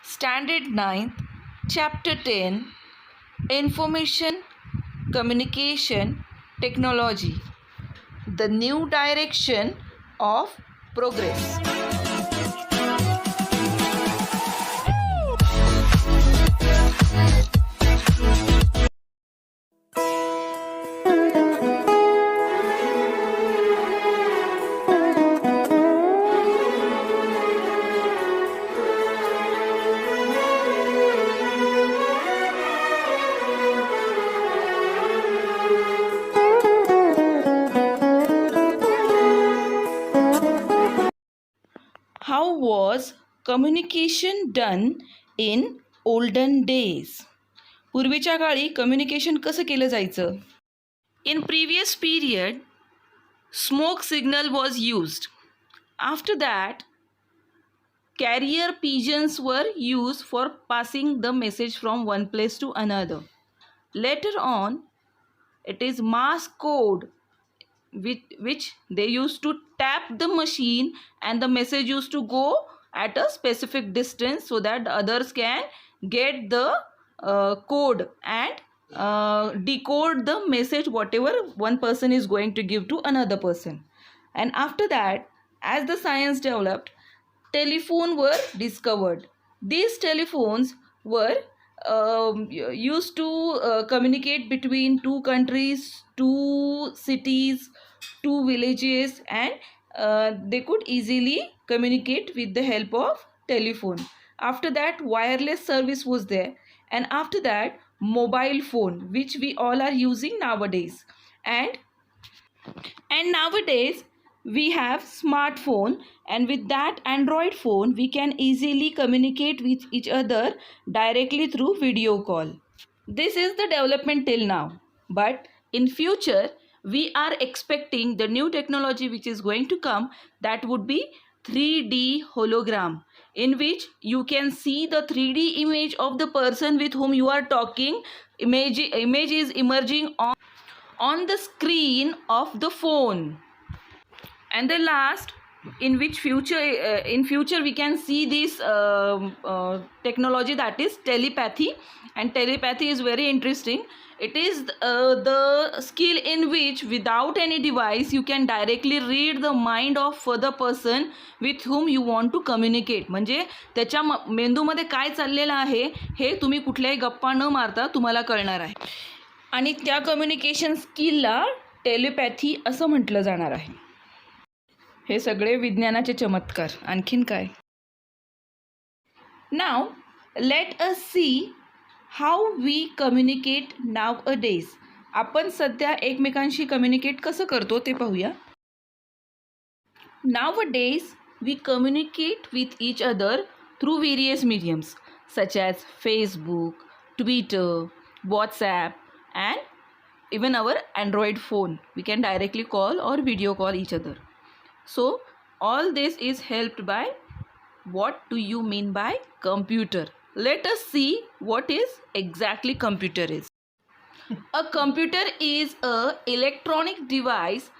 Standard 9th, Chapter 10, Information Communication Technology, the new direction of progress. How was communication done in olden days? पूर्वीच्या काळी communication कसं केलं जायचं? In previous period, smoke signal was used. After that, carrier pigeons were used for passing the message from one place to another. Later on, it is Morse code which they used to tap the machine and the message used to go at a specific distance so that the others can get the code and decode the message whatever one person is going to give to another person. And after that, as the science developed, telephone were discovered. These telephones were used to communicate between two countries, two cities, two villages, and they could easily communicate with the help of telephone. After that, wireless service was there, and after that, mobile phone, which we all are using nowadays. And nowadays we have smartphone, and with that Android phone we can easily communicate with each other directly through video call. This is the development till now, but in future we are expecting the new technology which is going to come, that would be 3D hologram, in which you can see the 3D image of the person with whom you are talking. Image is emerging on the screen of the phone. And the last, in future we can see this technology, that is telepathy. And telepathy is very interesting. It is the skill in which without any device you can directly read the mind of the person with whom you want to communicate. म्हणजे त्याच्या मेंदूमध्ये काय चाललेलं आहे हे तुम्ही कुठल्याही गप्पा न मारता तुम्हाला कळणार आहे. आणि त्या कम्युनिकेशन स्किलला टेलिपॅथी असं म्हटलं जाणार आहे. हे सगळे विज्ञानाचे चमत्कार. आणखीन काय? Now let us see how we communicate nowadays. आपण सध्या एकमेकांशी कम्युनिकेट कसं करतो ते पाहूया. Nowadays we communicate with each other through various mediums such as Facebook, Twitter, WhatsApp and even our Android phone. We can directly call or video call each other. So all this is helped by, what do you mean by computer? Let us see what is exactly computer is. A computer is a electronic device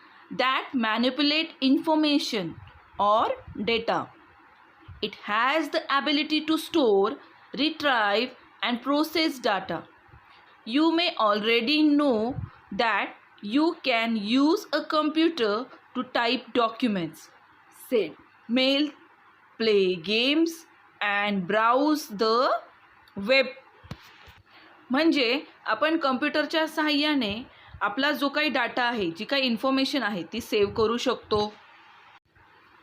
that manipulate information or data. It has the ability to store, retrieve and process data. You may already know that you can use a computer to type documents, send mail, play games and browse the web. म्हणजे आपण कम्प्युटरच्या सहाय्याने आपला जो काही data आहे, जी काही information आहे ती सेव्ह करू शकतो.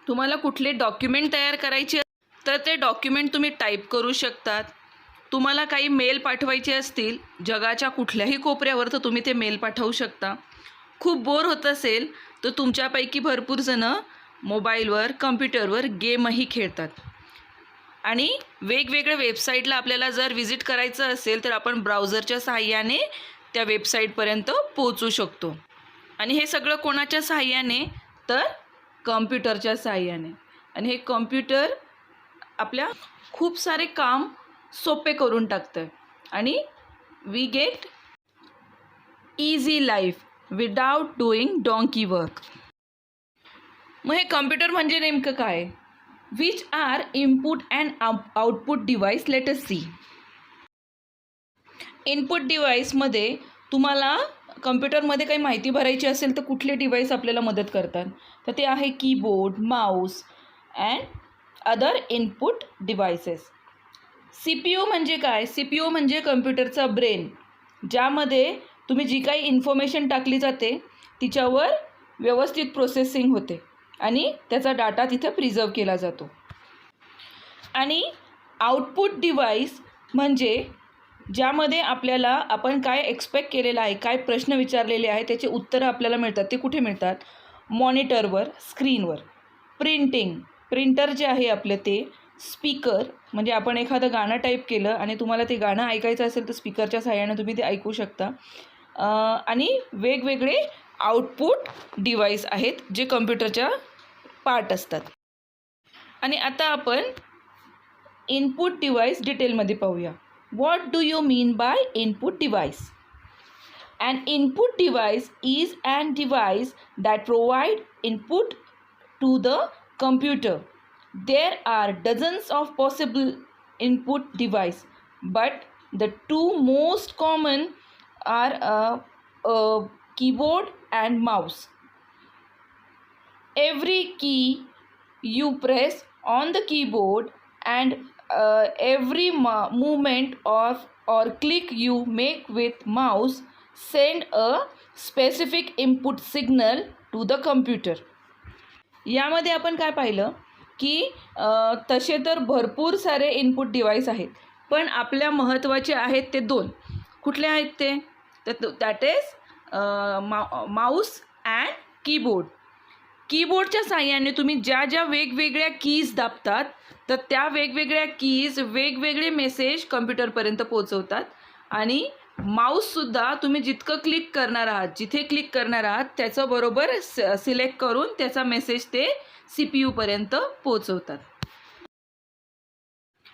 तुम्हाला कुठले डॉक्युमेंट तयार करायचे तर ते डॉक्युमेंट तुम्ही टाईप करू शकतात. तुम्हाला काही मेल पाठवायचे असतील जगाच्या कुठल्याही कोपऱ्यावर तर तुम्ही ते मेल पाठवू शकता. खूप बोर होत असेल तर तुमच्यापैकी भरपूर जणं मोबाईलवर, कम्प्युटरवर गेमही खेळतात. आणि वेगवेगळ्या वेबसाईटला आपल्याला जर व्हिजिट करायचं असेल तर आपण ब्राउझरच्या सहाय्याने त्या वेबसाईटपर्यंत पोहोचू शकतो. आणि हे सगळं कोणाच्या सहाय्याने तर कम्प्युटरच्या सहाय्याने. आणि हे कम्प्युटर आपल्या खूप सारे काम सोपे करून टाकतं आणि we get easy life without doing donkey work. मग हे कम्प्युटर म्हणजे नेमकं काय? Which are input and output device? Let us see. Input डिव्हाइसमध्ये तुम्हाला कम्प्युटरमध्ये काही माहिती भरायची असेल तर कुठले डिव्हाइस आपल्याला मदत करतात? तर ते आहे keyboard, Mouse and other input devices. CPU म्हणजे काय? CPU म्हणजे कम्प्युटरचा ब्रेन, ज्यामध्ये तुम्ही जी काही इन्फॉर्मेशन टाकली जाते तिच्यावर व्यवस्थित प्रोसेसिंग होते आणि त्याचा डाटा तिथे प्रिझर्व केला जातो. आणि आउटपुट डिव्हाइस म्हणजे ज्यामध्ये आपल्याला आपण काय एक्सपेक्ट केलेलं आहे, काय प्रश्न विचारलेले आहे त्याचे उत्तरं आपल्याला मिळतात. ते कुठे मिळतात? मॉनिटरवर, स्क्रीनवर. प्रिंटर जे आहे आपलं ते. स्पीकर म्हणजे आपण एखादं गाणं टाईप केलं आणि तुम्हाला ते गाणं ऐकायचं असेल तर स्पीकरच्या सहाय्याने तुम्ही ते ऐकू शकता. आणि वेगवेगळे आउटपुट डिव्हाइस आहेत जे कम्प्युटरच्या पार्ट असतात. आणि आता आपण इनपुट डिव्हाइस डिटेलमध्ये पाहूया. What do you mean by input device? An input device is an device that provide input to the computer. There are dozens of possible input device, but the two most common are a keyboard and mouse. Every key you press on the keyboard and every movement of or click you make with mouse send a specific input signal to the computer. यामध्ये आपण काय पाहिलं की तसे तर भरपूर सारे input device आहेत, पण आपल्या महत्त्वाचे आहेत ते दोन. कुठले आहेत ते? तर that is mouse and keyboard. कीबोर्डच्या साहाय्याने तुम्ही ज्या ज्या वेगवेगळ्या कीज दाबतात तर त्या वेगवेगळ्या कीज वेगवेगळे मेसेज कम्प्युटरपर्यंत पोहोचवतात. आणि माऊससुद्धा तुम्ही जितकं क्लिक करणार आहात, जिथे क्लिक करणार आहात त्याचं बरोबर सिलेक्ट करून त्याचा मेसेज ते CPU पर्यंत पोहोचवतात.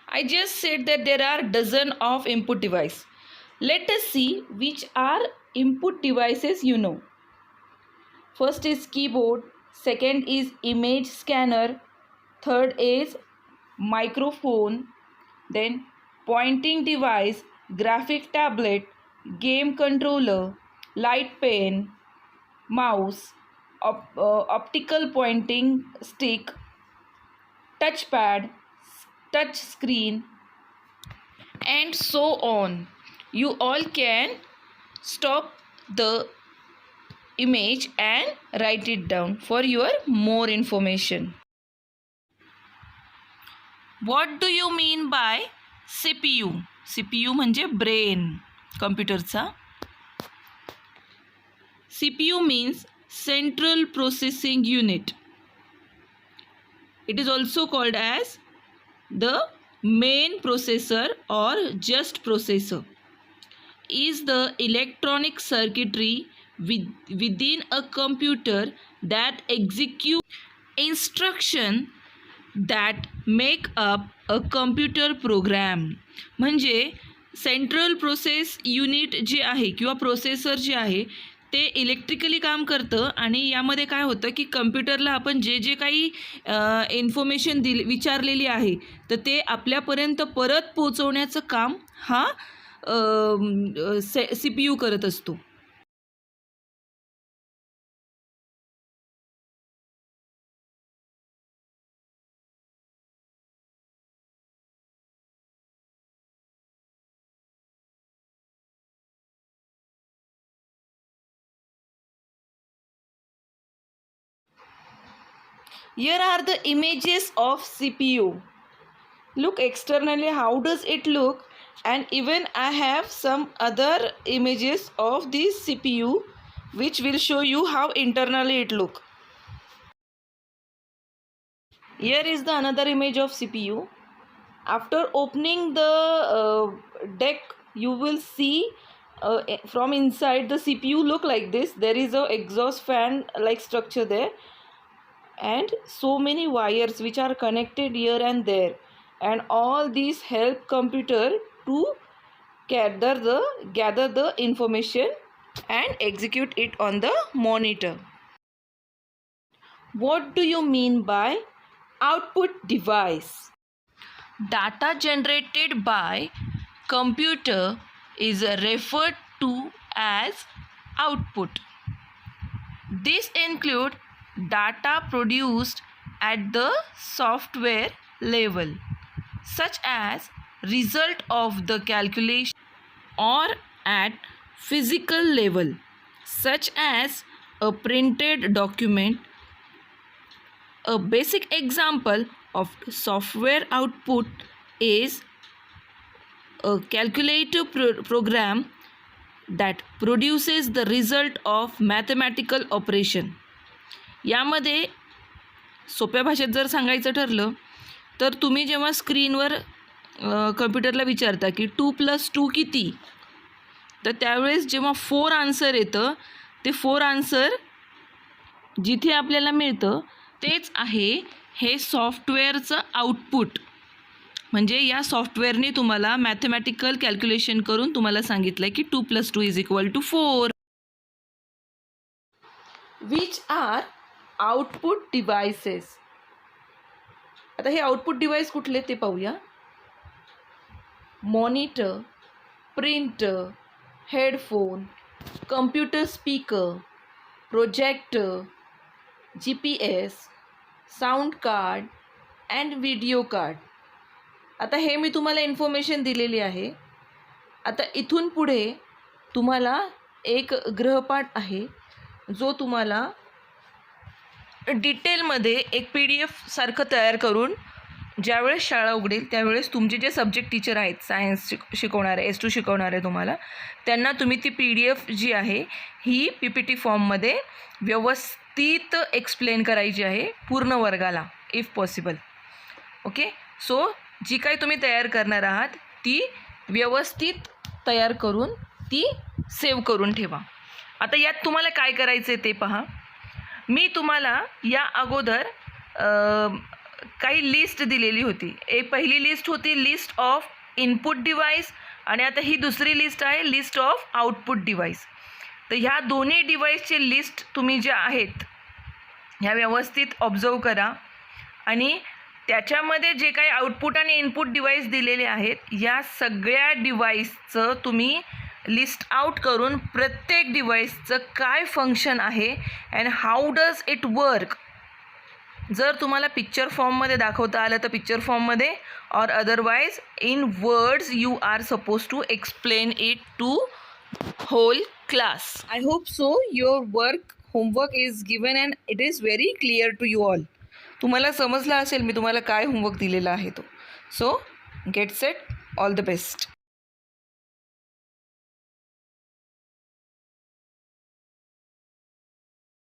I just said that there are dozen of input device. Let us see which are input devices you know. First is keyboard, second is image scanner, third is microphone, then pointing device, graphic tablet, game controller, light pen, mouse, optical pointing stick, touchpad, touch screen, and so on. You all can stop the image and write it down for your more information. What do you mean by CPU? CPU म्हणजे brain कम्प्युटरचा. CPU means Central Processing Unit. It is also called as the main processor or just processor. Is the electronic circuitry within a computer that execute instruction that make up a computer program. म्हणजे central process unit जे आहे किंवा processor जे आहे ते electrically काम करतं. आणि यामध्ये काय होतं की कम्प्युटरला आपण जे जे काही इन्फॉर्मेशन विचारलेली आहे तर ते आपल्यापर्यंत परत पोहोचवण्याचं काम हा CPU करत असतो. Here are the images of CPU. Look externally how does it look, and even I have some other images of this CPU which will show you how internally it look. Here is the another image of CPU. After opening the deck you will see from inside the CPU look like this. There is a exhaust fan like structure there and so many wires which are connected here and there, and all these help computer to gather the information and execute it on the monitor. What do you mean by output device. Data generated by computer is referred to as output. This include data produced at the software level, such as result of the calculation, or at physical level, such as a printed document. A basic example of software output is a calculator program that produces the result of mathematical operation. यामध्ये सोप्या भाषेत जर सांगायचं ठरलं तर तुम्ही जेव्हा स्क्रीनवर कम्प्युटरला विचारता की 2 + 2 किती, तर त्यावेळेस जेव्हा 4 आन्सर येतं, ते 4 आन्सर जिथे आपल्याला मिळतं तेच आहे हे सॉफ्टवेअरचं आउटपुट. म्हणजे या सॉफ्टवेअरने तुम्हाला मॅथमॅटिकल कॅल्क्युलेशन करून तुम्हाला सांगितलं आहे की 2 + 2 = 4. Which are output devices. आता हे आउटपुट डिव्हाइस कुठले ते पाहूया. Monitor, printer, headphone, computer speaker, projector, GPS, sound card and video card. आता हे मी तुम्हाला इन्फॉर्मेशन दिलेली आहे. आता इथून पुढे तुम्हाला एक गृहपाठ आहे जो तुम्हाला डिटेलमध्ये एक PDF सारखं तयार करून ज्यावेळेस शाळा उघडेल त्यावेळेस तुमचे जे सब्जेक्ट टीचर आहेत, सायन्स शिकवणारे, S2 शिकवणारे तुम्हाला, त्यांना तुम्ही ती PDF जी आहे ही PPT फॉर्ममध्ये व्यवस्थित एक्सप्लेन करायची आहे पूर्ण वर्गाला इफ पॉसिबल. ओके. सो जी काही तुम्ही तयार करणार आहात ती व्यवस्थित तयार करून ती सेव्ह करून ठेवा. आता यात तुम्हाला काय करायचं आहे ते पहा. मी तुम्हाला या अगोदर काही लिस्ट दिलेली होती. एक पहिली लिस्ट होती लिस्ट ऑफ इनपुट डिव्हाइस आणि आता ही दुसरी लिस्ट आहे लिस्ट ऑफ आउटपुट डिव्हाइस. तर ह्या दोन्ही डिव्हाइसचे लिस्ट तुम्ही ज्या आहेत ह्या व्यवस्थित ऑब्झर्व करा आणि त्याच्यामध्ये जे काही आउटपुट आणि इनपुट डिव्हाइस दिलेले आहेत या सगळ्या डिव्हाइसचं तुम्ही लिस्ट आउट करून प्रत्येक डिव्हाइसचं काय फंक्शन आहे and how does it work, जर तुम्हाला पिक्चर फॉर्ममध्ये दाखवता आलं तर पिक्चर फॉर्ममध्ये, or otherwise in words you are suppose to explain it to whole class. I hope so your homework is given and it is very clear to you all. तुम्हाला समजला असेल मी तुम्हाला काय होमवर्क दिलेला आहे तो. सो get set. All the best.